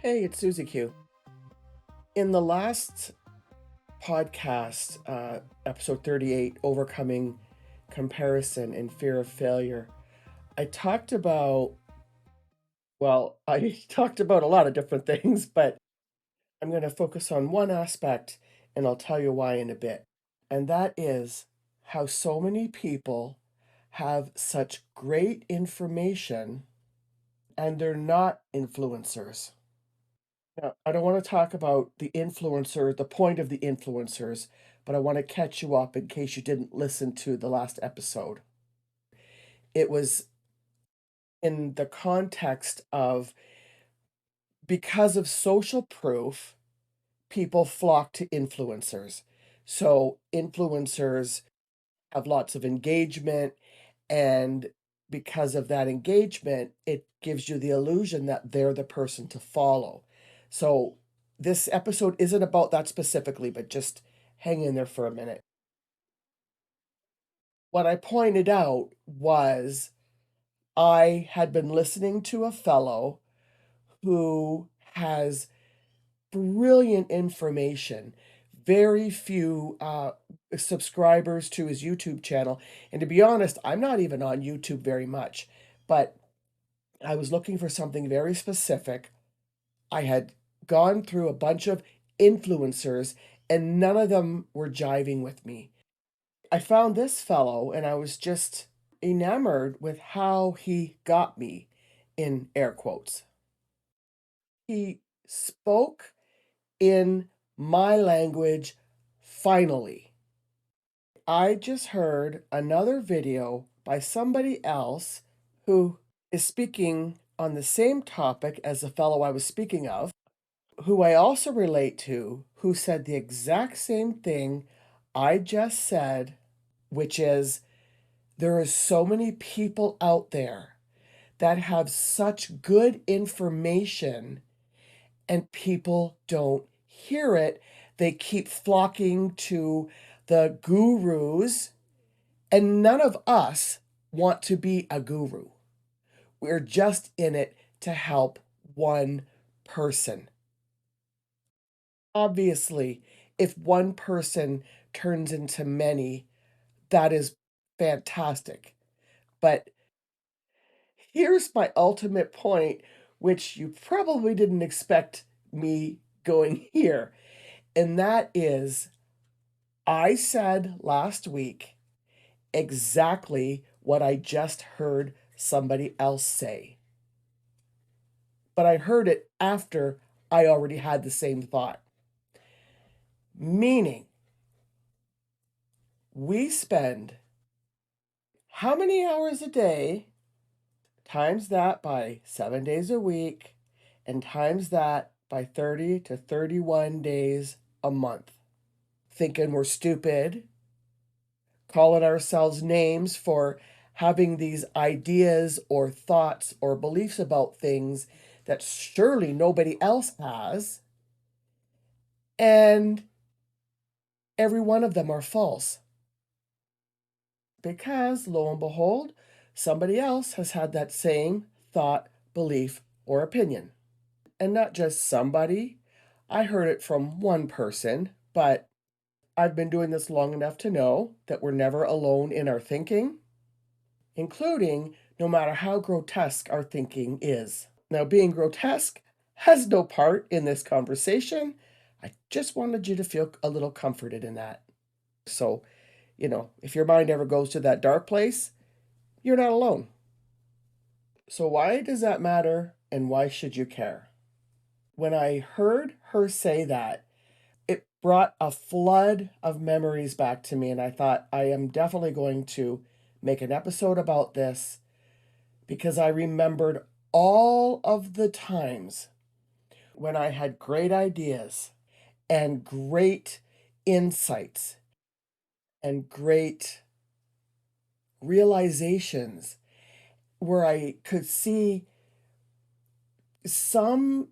Hey, it's Susie Q. In the last podcast, episode 38, Overcoming Comparison and Fear of Failure, I talked about, I talked about a lot of different things, but I'm going to focus on one aspect and I'll tell you why in a bit. And that is how so many people have such great information and they're not influencers. Now, I don't want to talk about the influencer, the point of the influencers, but I want to catch you up in case you didn't listen to the last episode. It was in the context of because of social proof, people flock to influencers. So influencers have lots of engagement, and because of that engagement, it gives you the illusion that they're the person to follow. So this episode isn't about that specifically, but just hang in there for a minute. What I pointed out was I had been listening to a fellow who has brilliant information, very few subscribers to his YouTube channel. And to be honest, I'm not even on YouTube very much, but I was looking for something very specific. I had gone through a bunch of influencers and none of them were jiving with me. I found this fellow and I was just enamored with how he got me, in air quotes. He spoke in my language finally. I just heard another video by somebody else who is speaking on the same topic as the fellow I was speaking of, who I also relate to, who said the exact same thing I just said, which is there are so many people out there that have such good information and people don't hear it. They keep flocking to the gurus, and none of us want to be a guru. We're just in it to help one person. Obviously, if one person turns into many, that is fantastic. But here's my ultimate point, which you probably didn't expect me going here. And that is, I said last week exactly what I just heard somebody else say. But I heard it after I already had the same thought. Meaning, we spend how many hours a day, times that by 7 days a week, and times that by 30 to 31 days a month, thinking we're stupid, calling ourselves names for having these ideas or thoughts or beliefs about things that surely nobody else has, and every one of them are false. Because, lo and behold, somebody else has had that same thought, belief, or opinion. And not just somebody. I heard it from one person, but I've been doing this long enough to know that we're never alone in our thinking, including no matter how grotesque our thinking is. Now, being grotesque has no part in this conversation. I just wanted you to feel a little comforted in that. So, if your mind ever goes to that dark place, you're not alone. So, why does that matter and why should you care? When I heard her say that, it brought a flood of memories back to me, and I thought I am definitely going to make an episode about this because I remembered all of the times when I had great ideas and great insights and great realizations where I could see some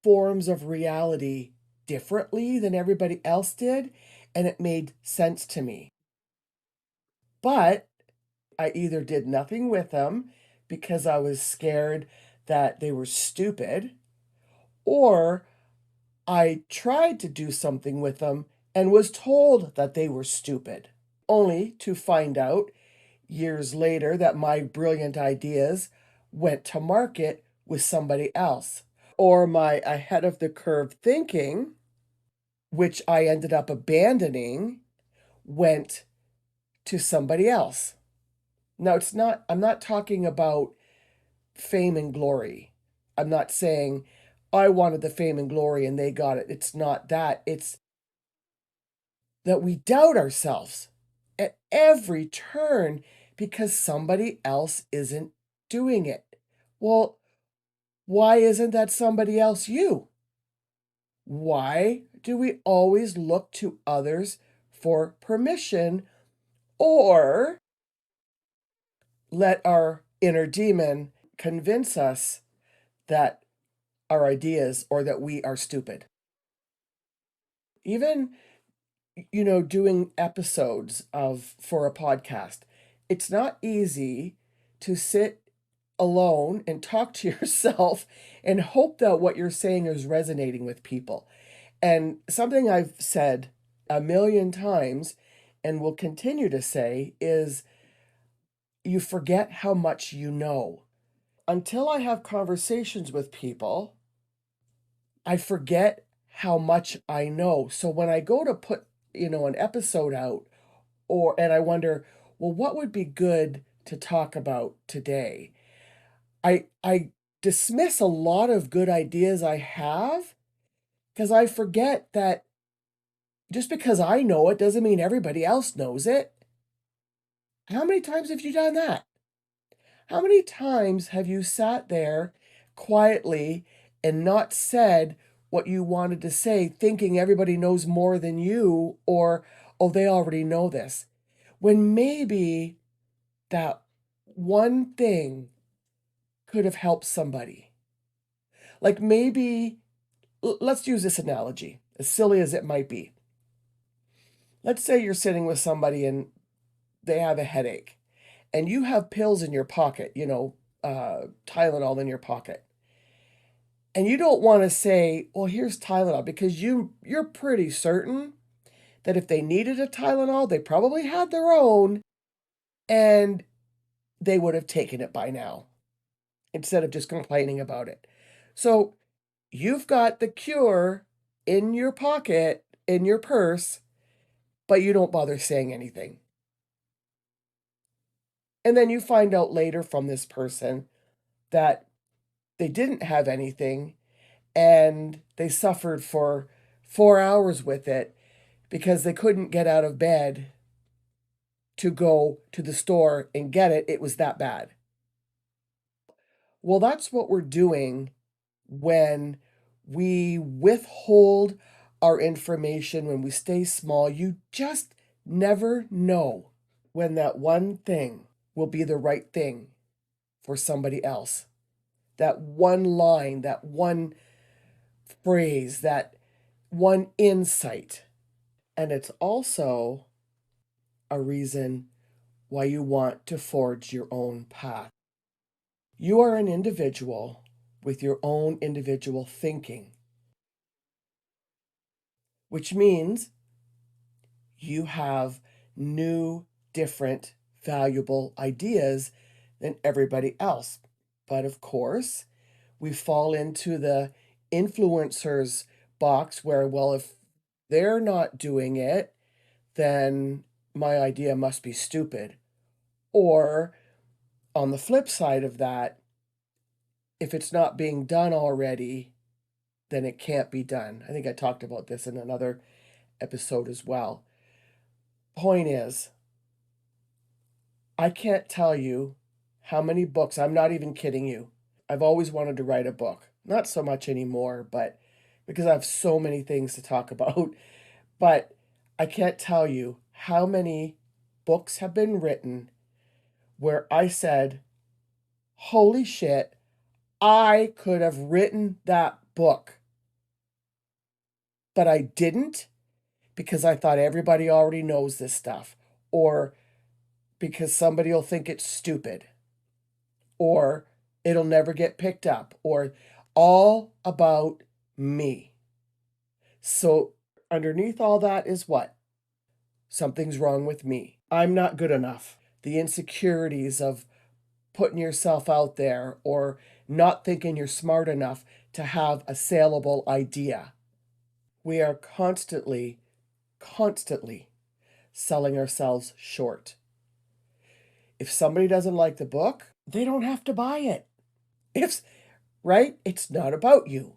forms of reality differently than everybody else did, and it made sense to me. But I either did nothing with them because I was scared that they were stupid, Or I tried to do something with them and was told that they were stupid, only to find out years later that my brilliant ideas went to market with somebody else. Or my ahead of the curve thinking, which I ended up abandoning, went to somebody else. Now, I'm not talking about fame and glory. I'm not saying I wanted the fame and glory and they got it. It's not that. It's that we doubt ourselves at every turn because somebody else isn't doing it. Well, why isn't that somebody else you? Why do we always look to others for permission or let our inner demon convince us that our ideas or that we are stupid? Even, doing episodes of for a podcast, it's not easy to sit alone and talk to yourself and hope that what you're saying is resonating with people. And something I've said a million times and will continue to say is you forget how much you know. Until I have conversations with people, I forget how much I know. So when I go to put, an episode out and I wonder, well, what would be good to talk about today? I dismiss a lot of good ideas I have because I forget that just because I know it doesn't mean everybody else knows it. How many times have you done that? How many times have you sat there quietly and not said what you wanted to say, thinking everybody knows more than you, or, oh, they already know this? When maybe that one thing could have helped somebody. Like maybe, let's use this analogy, as silly as it might be. Let's say you're sitting with somebody and they have a headache, and you have pills in your pocket, Tylenol in your pocket. And you don't want to say, well, here's Tylenol, because you're pretty certain that if they needed a Tylenol, they probably had their own and they would have taken it by now instead of just complaining about it. So you've got the cure in your pocket, in your purse, but you don't bother saying anything. And then you find out later from this person that they didn't have anything and they suffered for 4 hours with it because they couldn't get out of bed to go to the store and get it. It was that bad. Well, that's what we're doing when we withhold our information, when we stay small. You just never know when that one thing will be the right thing for somebody else. That one line, that one phrase, that one insight. And it's also a reason why you want to forge your own path. You are an individual with your own individual thinking, which means you have new, different, valuable ideas than everybody else. But of course, we fall into the influencers box where, well, if they're not doing it, then my idea must be stupid. Or on the flip side of that, if it's not being done already, then it can't be done. I think I talked about this in another episode as well. Point is, I can't tell you how many books, I'm not even kidding you. I've always wanted to write a book. Not so much anymore, but because I have so many things to talk about. But I can't tell you how many books have been written where I said, holy shit, I could have written that book. But I didn't because I thought everybody already knows this stuff, or because somebody will think it's stupid, or it'll never get picked up, or all about me. So underneath all that is what? Something's wrong with me. I'm not good enough. The insecurities of putting yourself out there or not thinking you're smart enough to have a saleable idea. We are constantly selling ourselves short. If somebody doesn't like the book, they don't have to buy it. If right? It's not about you.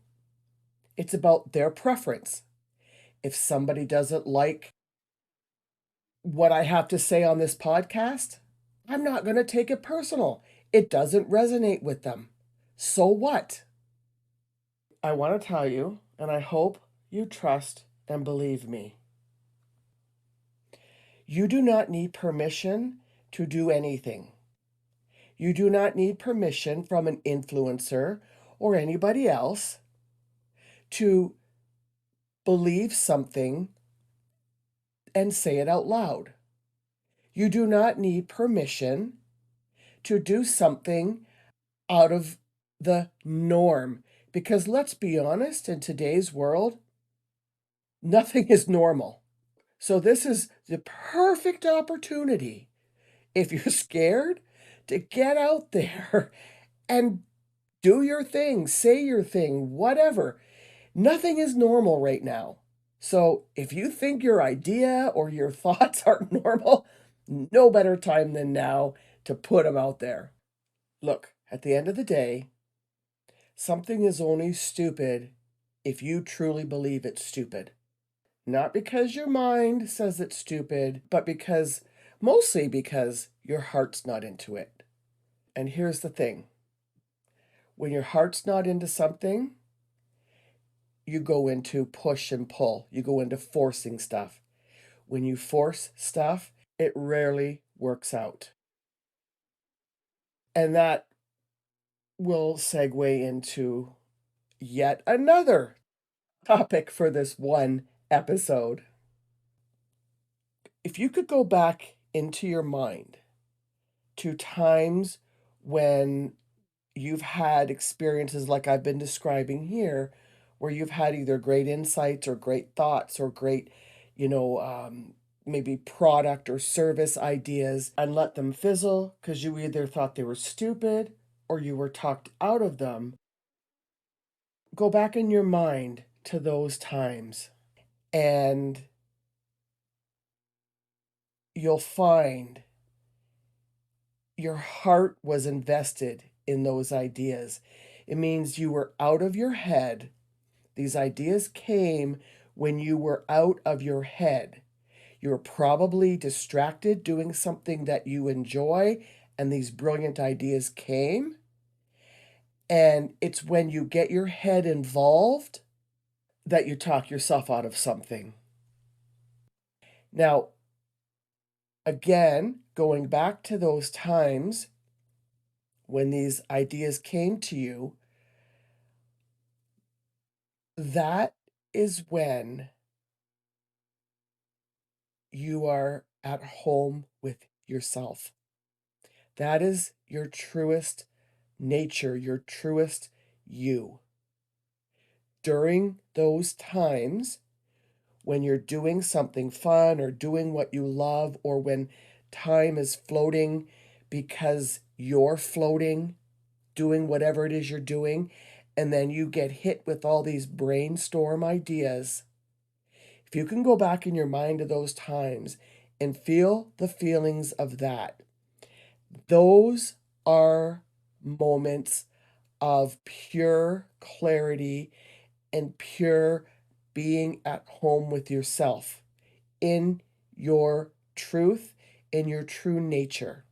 It's about their preference. If somebody doesn't like what I have to say on this podcast, I'm not going to take it personal. It doesn't resonate with them. So what? I want to tell you, and I hope you trust and believe me. You do not need permission to do anything. You do not need permission from an influencer or anybody else to believe something and say it out loud. You do not need permission to do something out of the norm. Because let's be honest, in today's world, nothing is normal. So this is the perfect opportunity, if you're scared, to get out there and do your thing, say your thing, whatever. Nothing is normal right now. So if you think your idea or your thoughts aren't normal, no better time than now to put them out there. Look, at the end of the day, something is only stupid if you truly believe it's stupid. Not because your mind says it's stupid, but mostly because your heart's not into it. And here's the thing. When your heart's not into something, you go into push and pull. You go into forcing stuff. When you force stuff, it rarely works out. And that will segue into yet another topic for this one episode. If you could go back into your mind to times when you've had experiences like I've been describing here, where you've had either great insights or great thoughts or great, you know, maybe product or service ideas, and let them fizzle because you either thought they were stupid or you were talked out of them. Go back in your mind to those times and you'll find your heart was invested in those ideas. It means you were out of your head. These ideas came when you were out of your head. You were probably distracted doing something that you enjoy, and these brilliant ideas came. And it's when you get your head involved that you talk yourself out of something. Now, again, going back to those times when these ideas came to you, that is when you are at home with yourself. That is your truest nature, your truest you. During those times when you're doing something fun or doing what you love, or when time is floating because you're floating, doing whatever it is you're doing, and then you get hit with all these brainstorm ideas. If you can go back in your mind to those times and feel the feelings of that, those are moments of pure clarity and pure being at home with yourself in your truth, in your true nature.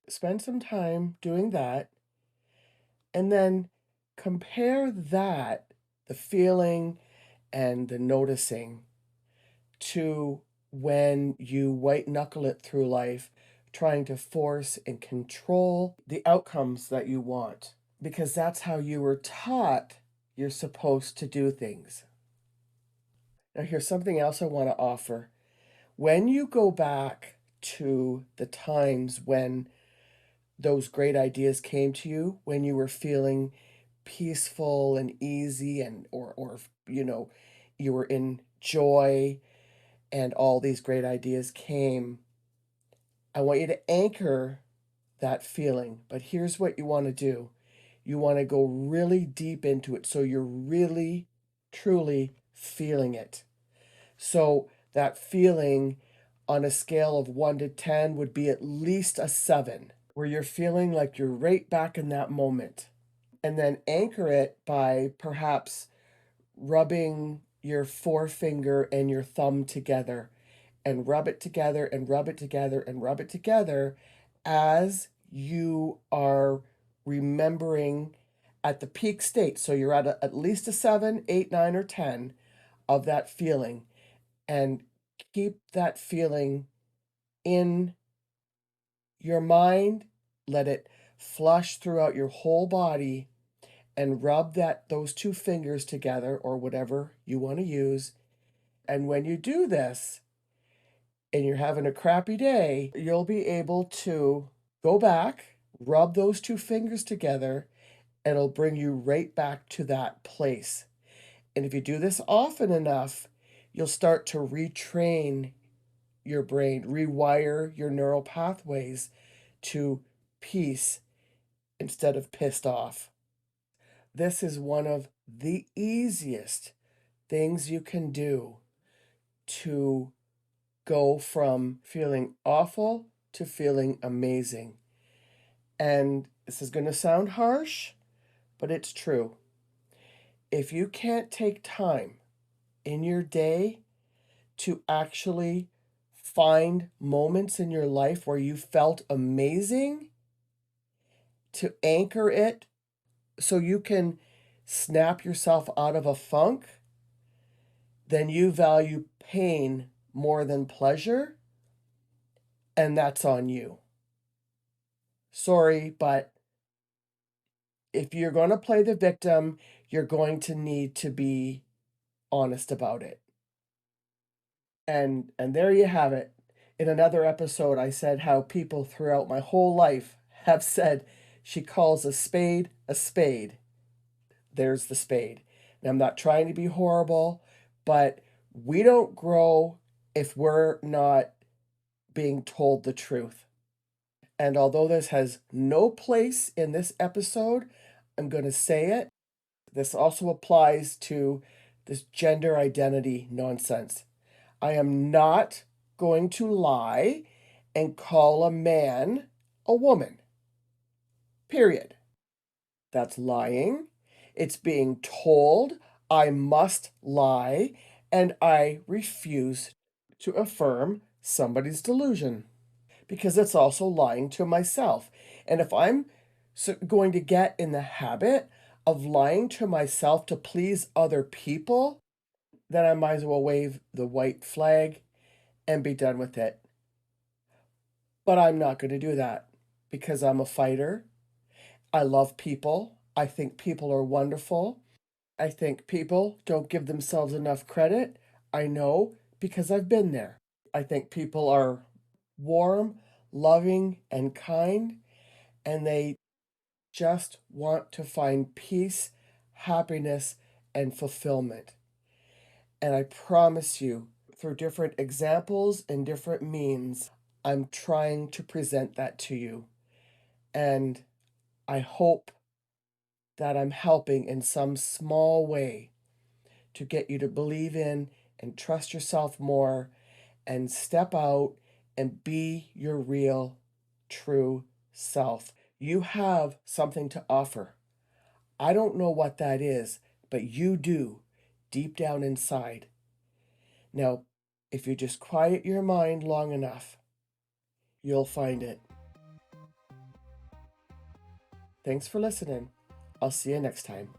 Spend some time doing that and then compare that, the feeling and the noticing, to when you white knuckle it through life, trying to force and control the outcomes that you want, because that's how you were taught you're supposed to do things. Now, here's something else I want to offer. When you go back to the times when those great ideas came to you, when you were feeling peaceful and easy, and or you know, you were in joy and all these great ideas came, I want you to anchor that feeling. But here's what you want to do. You want to go really deep into it so you're really, truly feeling it. So that feeling on a scale of 1 to 10 would be at least a 7, where you're feeling like you're right back in that moment. And then anchor it by perhaps rubbing your forefinger and your thumb together, and rub it together and rub it together and rub it together as you are remembering at the peak state. So you're at least a 7, 8, 9, or 10 of that feeling, and keep that feeling in your mind. Let it flush throughout your whole body, and rub those two fingers together or whatever you want to use. And when you do this and you're having a crappy day, you'll be able to go back, rub those two fingers together, and it'll bring you right back to that place. And if you do this often enough, you'll start to retrain your brain, rewire your neural pathways to peace instead of pissed off. This is one of the easiest things you can do to go from feeling awful to feeling amazing. And this is going to sound harsh, but it's true. If you can't take time in your day to actually find moments in your life where you felt amazing, to anchor it so you can snap yourself out of a funk, then you value pain more than pleasure, and that's on you. Sorry, but if you're going to play the victim, you're going to need to be honest about it. And there you have it. In another episode, I said how people throughout my whole life have said she calls a spade a spade. There's the spade. Now, I'm not trying to be horrible, but we don't grow if we're not being told the truth. And although this has no place in this episode, I'm going to say it. This also applies to this gender identity nonsense. I am not going to lie and call a man a woman. Period. That's lying. It's being told I must lie, and I refuse to affirm somebody's delusion, because it's also lying to myself. And if I'm going to get in the habit of lying to myself to please other people, then I might as well wave the white flag and be done with it. But I'm not going to do that because I'm a fighter. I love people. I think people are wonderful. I think people don't give themselves enough credit. I know because I've been there. I think people are warm, loving, and kind, and they just want to find peace, happiness, and fulfillment. And I promise you, through different examples and different means, I'm trying to present that to you. And I hope that I'm helping in some small way to get you to believe in and trust yourself more and step out and be your real, true self. You have something to offer. I don't know what that is, but you do, deep down inside. Now, if you just quiet your mind long enough, you'll find it. Thanks for listening. I'll see you next time.